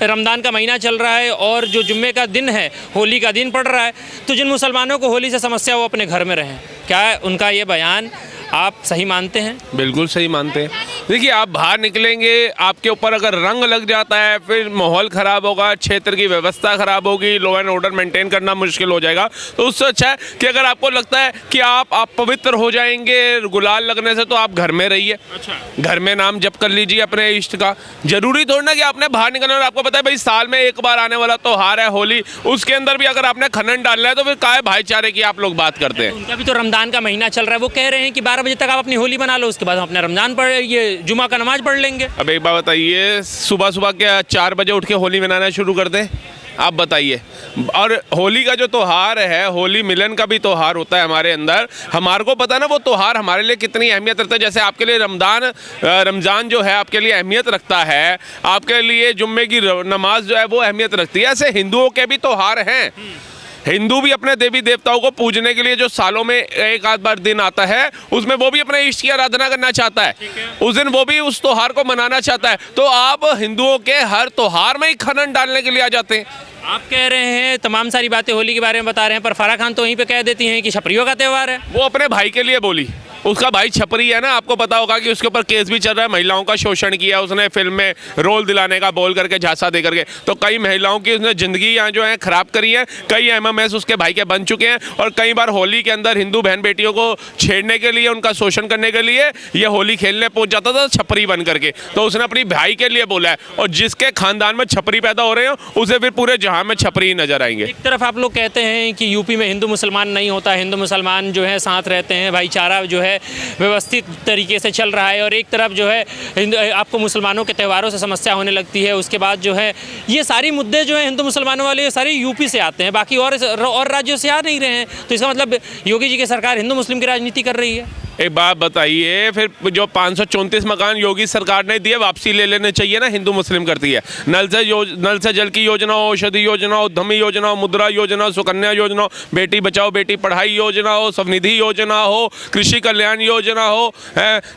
रमज़ान का महीना चल रहा है और जो जुम्मे का दिन है, होली का दिन पड़ रहा है, तो जिन मुसलमानों को होली से समस्या वो अपने घर में रहें, क्या उनका ये बयान आप सही मानते हैं? बिल्कुल सही मानते हैं। देखिए, आप बाहर निकलेंगे, आपके ऊपर अगर रंग लग जाता है, फिर माहौल ख़राब होगा, क्षेत्र की व्यवस्था ख़राब होगी, लॉ एंड ऑर्डर मेंटेन करना मुश्किल हो जाएगा। तो उससे अच्छा है कि अगर आपको लगता है कि आप पवित्र हो जाएंगे गुलाल लगने से, तो आप घर में रहिए। अच्छा, घर में नाम जप कर लीजिए अपने इष्ट का। जरूरी थोड़ी ना कि आपने बाहर निकलना। और आपको पता है भाई, साल में एक बार आने वाला त्यौहार है होली, उसके अंदर भी अगर आपने खनन डालना है तो फिर काहे भाईचारे की आप लोग बात करते हैं? उनका भी तो रमज़ान का महीना चल रहा है, वो कह रहे हैं कि 12 बजे तक आप अपनी होली बना लो, उसके बाद हम अपना रमज़ान पढ़, ये जुमा का नमाज पढ़ लेंगे। अब एक बात बताइए, सुबह सुबह क्या 4 बजे उठ के होली मनाना शुरू कर दें? आप बताइए। और होली का जो त्यौहार है, होली मिलन का भी त्यौहार होता है हमारे अंदर। हमारे को पता है ना वो त्यौहार हमारे लिए कितनी अहमियत रखता है। जैसे आपके लिए रमज़ान जो है आपके लिए अहमियत रखता है, आपके लिए जुम्मे की नमाज जो है वो अहमियत रखती है, ऐसे हिंदुओं के भी त्यौहार हैं। हिंदू भी अपने देवी देवताओं को पूजने के लिए जो सालों में एक आध बार दिन आता है, उसमें वो भी अपने इष्ट की आराधना करना चाहता है। उस दिन वो भी उस त्यौहार को मनाना चाहता है। तो आप हिंदुओं के हर त्यौहार में ही खनन डालने के लिए आ जाते हैं। आप कह रहे हैं तमाम सारी बातें होली के बारे में बता रहे हैं, पर फराह खान तो वहीं पे कह देती हैं कि छपरियों का त्यौहार है। वो अपने भाई के लिए बोली, उसका भाई छपरी है ना। आपको पता होगा कि उसके ऊपर केस भी चल रहा है, महिलाओं का शोषण किया उसने फिल्म में रोल दिलाने का बोल करके, झांसा दे करके। तो कई महिलाओं की उसने ज़िंदगी यहाँ जो है ख़राब करी है। कई एमएमएस उसके भाई के बन चुके हैं और कई बार होली के अंदर हिंदू बहन बेटियों को छेड़ने के लिए, उनका शोषण करने के लिए ये होली खेलने पहुँच जाता था छपरी बन करके। तो उसने अपनी भाई के लिए बोला है, और जिसके खानदान में छपरी पैदा हो रहे हो उसे फिर पूरे जहाँ में छपरी नजर आएंगे। एक तरफ आप लोग कहते हैं कि यूपी में हिंदू मुसलमान नहीं होता, हिंदू मुसलमान जो है साथ रहते हैं, भाईचारा जो है व्यवस्थित तरीके से चल रहा है, और एक तरफ जो है आपको मुसलमानों के त्योहारों से समस्या होने लगती है। उसके बाद जो है ये सारी मुद्दे जो हैं हिंदू मुसलमानों वाले, ये सारे यूपी से आते हैं, बाकी और राज्यों से आ नहीं रहे हैं। तो इसका मतलब योगी जी की सरकार हिंदू मुस्लिम की राजनीति कर रही है। एक बात बताइए, फिर जो 534 मकान योगी सरकार ने दिए वापसी ले लेने चाहिए ना। हिंदू मुस्लिम करती है। नल से जल की योजना हो, औषधि योजना हो, उद्यमी योजना हो, मुद्रा योजना हो, सुकन्या योजना हो, बेटी बचाओ बेटी पढ़ाई योजना हो, स्वनिधि योजना हो, कृषि कल्याण योजना हो,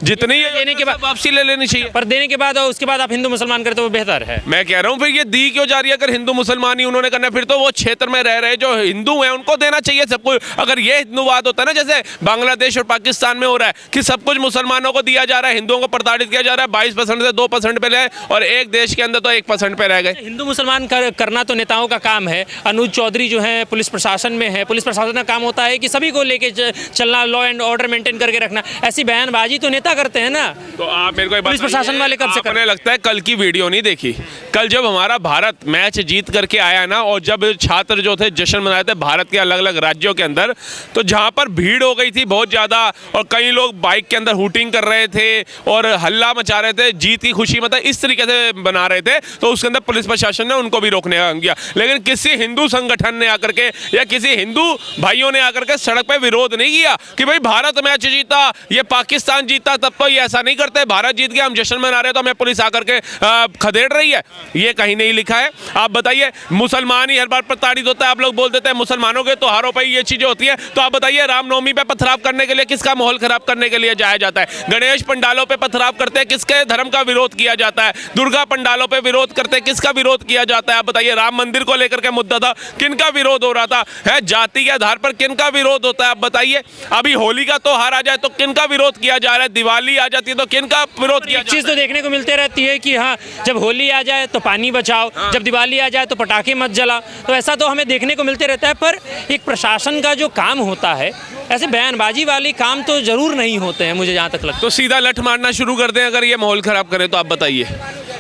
जितनी देने के बाद वापसी ले लेनी चाहिए। पर देने के बाद और उसके बाद आप हिंदू मुसलमान करते हो, बेहतर है। मैं कह रहा हूँ फिर ये दी क्यों जा रही है? अगर हिंदू मुसलमान ही उन्होंने करना, फिर तो वो क्षेत्र में रह रहे जो हिंदू हैं उनको देना चाहिए सब कुछ। अगर ये हिंदूवाद होता है ना, जैसे बांग्लादेश और पाकिस्तान में हो रहा है कि सब कुछ मुसलमानों को दिया जा रहा है, हिंदुओं को प्रताड़ित किया जा रहा है, 22% से 2% पे रहे, और एक देश के अंदर तो 1% पे रह गए। हिंदू मुसलमान करना तो नेताओं का काम है। अनुज चौधरी जो है पुलिस प्रशासन में है, पुलिस प्रशासन का काम होता है कि सभी को लेके चलना, लॉ एंड ऑर्डर मेंटेन करके रखना। ऐसी बयानबाजी तो नेता करते हैं ना। तो आप मेरे को पुलिस प्रशासन वाले कब से कर? आपने लगता है कल की वीडियो नहीं देखी? कल जब हमारा भारत मैच जीत करके आया ना, और जब छात्र जो थे जश्न मनाए थे भारत के अलग अलग राज्यों के अंदर, तो जहाँ पर भीड़ हो गई थी बहुत ज़्यादा, और कई लोग बाइक के अंदर हुटिंग कर रहे थे और हल्ला मचा रहे थे, जीत की खुशी मतलब इस तरीके से बना रहे थे, तो उसके अंदर पुलिस प्रशासन ने उनको भी रोकने का किया। लेकिन किसी हिंदू संगठन ने आकर के या किसी हिंदू भाइयों ने आकर के सड़क पे विरोध नहीं किया कि भाई भारत मैच जीता, ये पाकिस्तान जीता, तब तो ये ऐसा नहीं करते। भारत जीत गया, हम जश्न मना रहे, तो हमें पुलिस आकर के खदेड़ रही है, ये कहीं नहीं लिखा है। आप बताइए, मुसलमान ही हर बार प्रताड़ित होता है। आप लोग बोल देते हैं मुसलमानों के त्योहारों पर ये चीजें होती है, तो आप बताइए रामनवमी पे पथराव करने के लिए किसका माहौल खराब करने के लिए जाया जाता है? गणेश पंडालों पे पथराव करते हैं, किसके धर्म का विरोध किया जाता है? दुर्गा पंडालों पे विरोध करते हैं, किसका विरोध किया जाता है? आप बताइए, राम मंदिर को लेकर के मुद्दा था, किनका विरोध हो रहा था? है जाति के आधार पर किनका विरोध होता है? आप बताइए। अभी होली का त्योहार आ जाए तो किनका विरोध किया जा रहा है? दिवाली आ जाती है तो किनका विरोध किया? चीज तो देखने को मिलती रहती है कि हाँ, जब होली आ जाए तो पानी बचाओ, जब दिवाली आ जाए तो पटाखे मत जला। तो ऐसा तो हमें देखने को मिलते रहता है। पर एक प्रशासन का जो काम होता है, ऐसे बयानबाजी वाले काम तो जरूर नहीं होते हैं, मुझे जहाँ तक लगता है। तो सीधा लठ मारना शुरू कर दें अगर ये माहौल खराब करें तो? आप बताइए।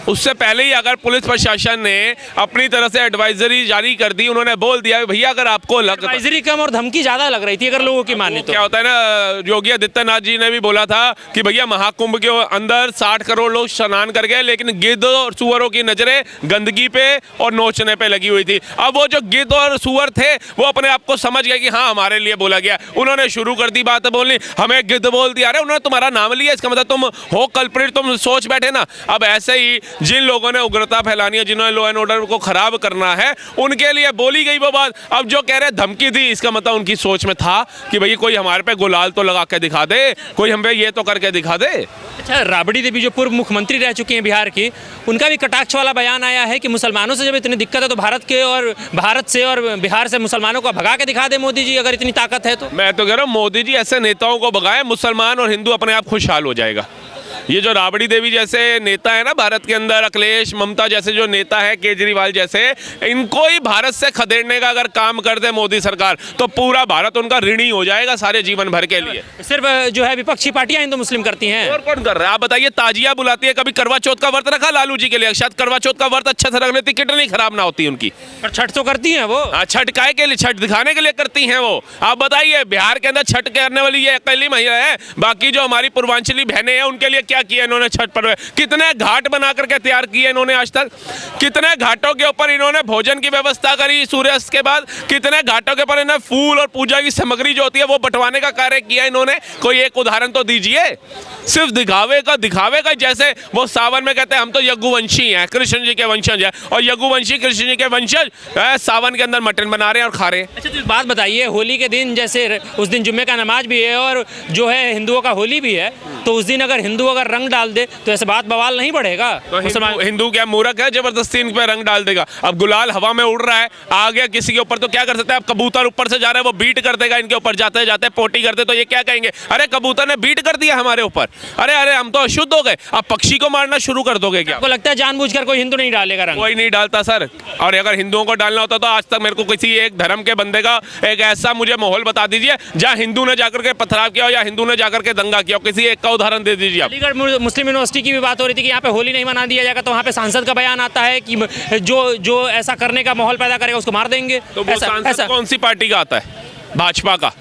उससे पहले ही अगर पुलिस प्रशासन ने अपनी तरफ से एडवाइजरी जारी कर दी, उन्होंने बोल दिया भैया अगर आपको एडवाइजरी कम और धमकी ज्यादा लग रही थी अगर लोगों की माने तो। क्या होता है ना, योगी आदित्यनाथ जी ने भी बोला था कि भैया महाकुंभ के अंदर 60 करोड़ लोग स्नान कर गए, लेकिन गिद्ध और सुअरों की नजरें गंदगी पे और नोचने पे लगी हुई थी। अब वो जो गिद्ध और सुअर थे वो अपने आप को समझ गए कि हाँ हमारे लिए बोला गया, उन्होंने शुरू कर दी बात बोलनी, हमें गिद्ध बोल दिया। अरे उन्होंने तुम्हारा नाम लिया, इसका मतलब तुम हो कल्प्रिट, तुम सोच बैठे ना। अब ऐसे ही जिन लोगों ने उग्रता फैलानी है, जिन्होंने लॉ एंड ऑर्डर को खराब करना है, उनके लिए बोली गई वो बात। अब जो कह रहे धमकी दी, इसका मतलब उनकी सोच में था कि भई कोई हमारे पे गुलाल तो लगा के दिखा दे, कोई हम पे ये तो करके दिखा दे। अच्छा, राबड़ी देवी जो पूर्व मुख्यमंत्री रह चुकी हैं बिहार की, उनका भी कटाक्ष वाला बयान आया है कि मुसलमानों से जब इतनी दिक्कत है तो भारत से और बिहार से मुसलमानों को भगा के दिखा दे मोदी जी, अगर इतनी ताकत है तो। मैं तो कह रहा हूँ मोदी जी ऐसे नेताओं को भगाए, मुसलमान और हिंदू अपने आप खुशहाल हो जाएगा। ये जो राबड़ी देवी जैसे नेता है ना भारत के अंदर, अखिलेश, ममता जैसे जो नेता है, केजरीवाल जैसे, इनको ही भारत से खदेड़ने का अगर काम कर दे मोदी सरकार तो पूरा भारत उनका ऋणी हो जाएगा सारे जीवन भर के लिए। सिर्फ जो है विपक्षी पार्टियां हिंदू मुस्लिम करती हैं, और कौन कर रहा है आप बताइए? ताजिया बुलाती है, कभी करवा चौथ का व्रत रखा लालू जी के लिए? शायद करवा चौथ का व्रत अच्छे से रख लेती, किडनी खराब ना होती उनकी। पर छठ तो करती हैं वो। छठ काय के लिए? छठ दिखाने के लिए करती हैं वो। आप बताइए, बिहार के अंदर छठ करने वाली ये अकेली महिला है। बाकी जो हमारी पूर्वांचली बहनें हैं उनके लिए क्या किया इन्होंने छठ पर्व? कितने घाट बना करके तैयार किए इन्होंने आज तक? कितने घाटों के ऊपर इन्होंने भोजन की व्यवस्था करी सूर्यास्त के बाद? कितने घाटों के ऊपर इन्होंने फूल और पूजा की सामग्री जो होती है वो बंटवाने का कार्य किया इन्होंने? कोई एक उदाहरण तो दीजिए। सिर्फ दिखावे का, जैसे वो सावन में कहते हैं हम तो यज्ञवंशी हैं, कृष्ण जी के वंशज हैं, और यज्ञवंशी कृष्ण जी के वंशज सावन के अंदर मटन बना रहे हैं और खा रहे हैं। अच्छा, तो बात बताइए, होली के दिन जैसे उस दिन जुम्मे का नमाज भी है और जो है हिंदुओं का होली भी है, तो उस दिन अगर हिंदू अगर रंग डाल दे तो ऐसे बात बवाल नहीं बढ़ेगा? तो हिंदू क्या मूर्ख है जबरदस्ती इन पे रंग डाल देगा? अब गुलाल हवा में उड़ रहा है, आ गया किसी के ऊपर तो क्या कर सकते हैं? अब कबूतर ऊपर से जा रहा है, वो बीट कर देगा इनके ऊपर, जाते जाते पोटी करते तो ये क्या कहेंगे? अरे कबूतर ने बीट कर दिया हमारे ऊपर, अरे हम तो अशुद्ध हो गए। अब पक्षी को मारना शुरू कर दोगे क्या? आपको लगता है जानबूझकर कोई हिंदू नहीं डालेगा रंग? कोई नहीं डालता सर। और अगर हिंदुओं को डालना होता तो आज तक मेरे को किसी एक धर्म के बंदे का एक ऐसा मुझे माहौल बता दीजिए जहां हिंदू ने जाकर के पथराव किया हो या हिंदू ने जाकर के दंगा किया हो। किसी एक का उदाहरण दे दीजिए आप। अलीगढ़ मुस्लिम यूनिवर्सिटी की भी बात हो रही थी कि यहाँ पे होली नहीं मना दिया जाएगा, तो वहाँ पे सांसद का बयान आता है कि जो ऐसा करने का माहौल पैदा करेगा उसको मार देंगे। तो वो सांसद कौन सी पार्टी का आता है? भाजपा का।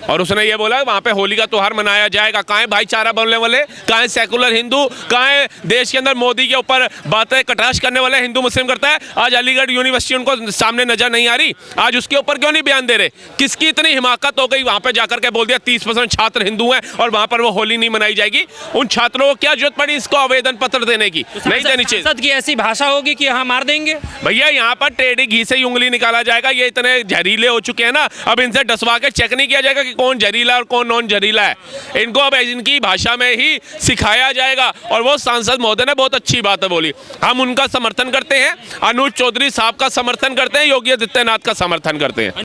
और उसने ये बोला वहाँ पे होली का त्योहार मनाया जाएगा। कहाँ है भाईचारा बोलने वाले? कहाँ है सेकुलर हिंदू? कहाँ है देश के अंदर मोदी के ऊपर बातें कटाक्ष करने वाले? हिंदू मुस्लिम करता है। आज अलीगढ़ यूनिवर्सिटी उनको सामने नजर नहीं आ रही? आज उसके ऊपर क्यों नहीं बयान दे रहे? किसकी इतनी हिमाकत हो गई वहाँ पे जाकर के बोल दिया 30% छात्र हिंदू हैं और वहाँ पर वो होली नहीं मनाई जाएगी? उन छात्रों को क्या जरूरत पड़ी इसको आवेदन पत्र देने की? नहीं देनी चाहिए। सांसद की ऐसी भाषा होगी कि हाँ मार देंगे। भैया यहाँ पर टेढ़ी घी से ही उंगली निकाला जाएगा। ये इतने जहरीले हो चुके हैं ना, अब इनसे डसवा के चेक नहीं किया जाएगा कि कौन जहरीला और कौन नॉन जहरीला है। इनको अब इनकी भाषा में ही सिखाया जाएगा। और वो सांसद महोदय ने बहुत अच्छी बात बोली, हम उनका समर्थन करते हैं, अनुज चौधरी साहब का समर्थन करते हैं, योगी आदित्यनाथ का समर्थन करते हैं।